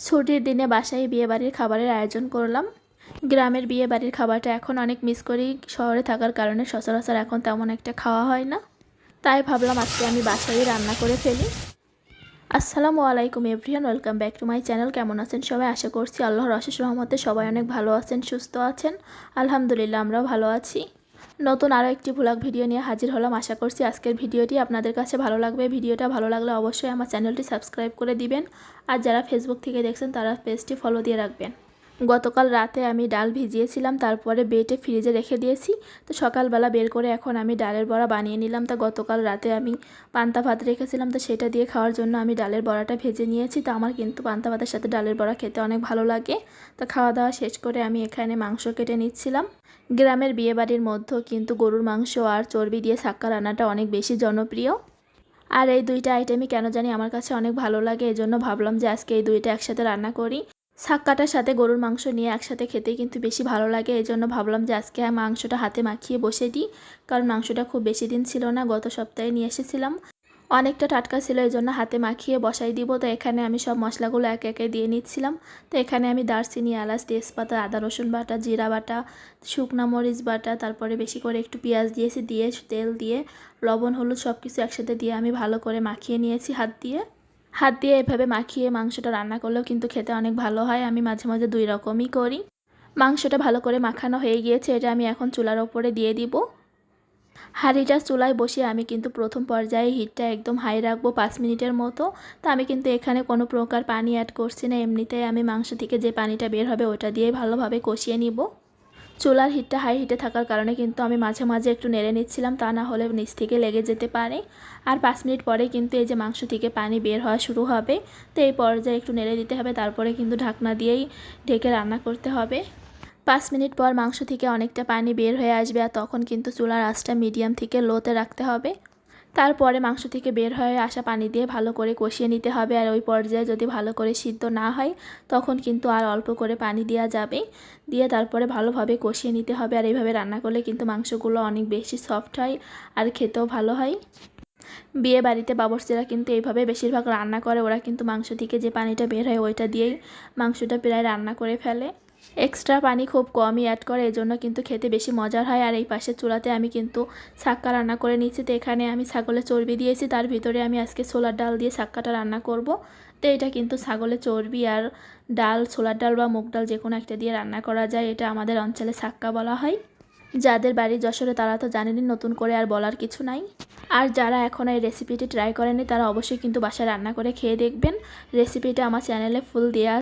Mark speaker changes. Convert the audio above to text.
Speaker 1: ছুটির দিনে বাসায় বিয়েবাড়ির খাবারের আয়োজন করলাম। গ্রামের বিয়েবাড়ির খাবারটা এখন অনেক মিস করি, শহরে থাকার কারণে সচরাচর এখন তেমন একটা খাওয়া হয় না। তাই ভাবলাম আজকে আমি বাসায় রান্না করে ফেলি। আসসালামু আলাইকুম everyone, welcome back to my channel. কেমন আছেন সবাই? আশা করছি আল্লাহর অশেষ রহমতে সবাই অনেক ভালো আছেন, সুস্থ আছেন। আলহামদুলিল্লাহ, আমরাও ভালো আছি। নতুন আরও একটি ভ্লগ ভিডিও নিয়ে হাজির হলাম। আশা করছি আজকের ভিডিওটি আপনাদের কাছে ভালো লাগবে। ভিডিওটা ভালো লাগলে অবশ্যই আমার চ্যানেলটি সাবস্ক্রাইব করে দিবেন। আর যারা ফেসবুক থেকে দেখছেন তারা পেজটি ফলো দিয়ে রাখবেন। গতকাল রাতে আমি ডাল ভিজিয়েছিলাম, তারপরে বেটে ফ্রিজে রেখে দিয়েছি। তো সকালবেলা বের করে এখন আমি ডালের বড়া বানিয়ে নিলাম। তা গতকাল রাতে আমি পান্তা ভাত রেখেছিলাম, তো সেটা দিয়ে খাওয়ার জন্য আমি ডালের বড়াটা ভেজে নিয়েছি। তো আমার কিন্তু পান্তা ভাতের সাথে ডালের বড়া খেতে অনেক ভালো লাগে। তো খাওয়া দাওয়া শেষ করে আমি এখানে মাংস কেটে নিচ্ছিলাম। গ্রামের বিয়েবাড়ির মধ্যেও কিন্তু গরুর মাংস আর চর্বি দিয়ে ছাক্কা রান্নাটা অনেক বেশি জনপ্রিয়। আর এই দুইটা আইটেমই কেন জানি আমার কাছে অনেক ভালো লাগে, এজন্য ভাবলাম যে আজকে এই দুইটা একসাথে রান্না করি। ছাক্কাটার সাথে গরুর মাংস নিয়ে একসাথে খেতে কিন্তু বেশি ভালো লাগে, এজন্য ভাবলাম যে আজকে মাংসটা হাতে মাখিয়ে বসে দিই। কারণ মাংসটা খুব বেশি দিন ছিল না, গত সপ্তাহে নিয়ে এসেছিলাম, অনেকটা টাটকা ছিল, এই জন্য হাতে মাখিয়ে বসাই দিব। তো এখানে আমি সব মশলাগুলো একে একে দিয়ে নিচ্ছিলাম। তো এখানে আমি দারচিনি, এলাচ, তেজপাতা, আদা রসুন বাটা, জিরা বাটা, শুকনা মরিচ বাটা, তারপরে বেশি করে একটু পেঁয়াজ দিয়েছি, দিয়ে তেল দিয়ে লবণ হলুদ সব কিছু একসাথে দিয়ে আমি ভালো করে মাখিয়ে নিয়েছি হাত দিয়ে এভাবে মাখিয়ে মাংসটা রান্না করলেও কিন্তু খেতে অনেক ভালো হয়। আমি মাঝে মাঝে দুই রকমই করি। মাংসটা ভালো করে মাখানো হয়ে গিয়েছে, এটা আমি এখন চুলার ওপরে দিয়ে দিব। হাঁড়িটা চুলায় বসিয়ে আমি কিন্তু প্রথম পর্যায়ে হিটটা একদম হাই রাখবো 5 মিনিটের মতো। তো আমি কিন্তু এখানে কোনো প্রকার পানি অ্যাড করছি না, এমনিতেই আমি মাংস থেকে যে পানিটা বের হবে ওটা দিয়ে ভালোভাবে কষিয়ে নিব। চুলার হিটটা হাই হিটে থাকার কারণে কিন্তু আমি মাঝে মাঝে একটু নেড়ে নিচ্ছিলাম, তা না হলে নিচ থেকে লেগে যেতে পারে। আর 5 মিনিট পরে কিন্তু এই যে মাংস থেকে পানি বের হওয়া শুরু হবে। তো এই পর্যায়ে একটু নেড়ে দিতে হবে, তারপরে কিন্তু ঢাকনা দিয়েই ঢেকে রান্না করতে হবে। 5 মিনিট পর মাংস থেকে অনেকটা পানি বের হয়ে আসবে, আর তখন কিন্তু চুলার আঁচটা মিডিয়াম থেকে লোতে রাখতে হবে। তারপরে মাংস থেকে বের হয়ে আসা পানি দিয়ে ভালো করে কষিয়ে নিতে হবে। আর ওই পর্যায়ে যদি ভালো করে সিদ্ধ না হয় তখন কিন্তু আর অল্প করে পানি দেওয়া যাবে, দিয়ে তারপরে ভালোভাবে কষিয়ে নিতে হবে। আর এইভাবে রান্না করলে কিন্তু মাংসগুলো অনেক বেশি সফট হয় আর খেতেও ভালো হয়। বিয়ে বাড়িতে বাবুর্চিরা কিন্তু এইভাবে বেশিরভাগ রান্না করে, ওরা কিন্তু মাংস থেকে যে পানিটা বের হয় ওইটা দিয়েই মাংসটা প্রায় রান্না করে ফেলে। এক্সট্রা পানি খুব কমই অ্যাড করে, এজন্য কিন্তু খেতে বেশি মজার হয়। আর এই পাশের চুলাতে আমি কিন্তু ছাক্কা রান্না করে নিচ্ছি। তো এখানে আমি ছাগলের চর্বি দিয়েছি, তার ভিতরে আমি আজকে ছোলার ডাল দিয়ে ছাক্কাটা রান্না করব। তো এটা কিন্তু ছাগলের চর্বি আর ডাল, ছোলার ডাল বা মুগ ডাল যে কোনো একটা দিয়ে রান্না করা যায়। এটা আমাদের অঞ্চলে ছাক্কা বলা হয়। যাদের বাড়ি যশোরে তারা তো জানেনই, নতুন করে আর বলার কিছু নাই। আর যারা এখন এই রেসিপিটি ট্রাই করেনি তারা অবশ্যই কিন্তু বাসায় রান্না করে খেয়ে দেখবেন। রেসিপিটা আমার চ্যানেলে ফুল দেওয়া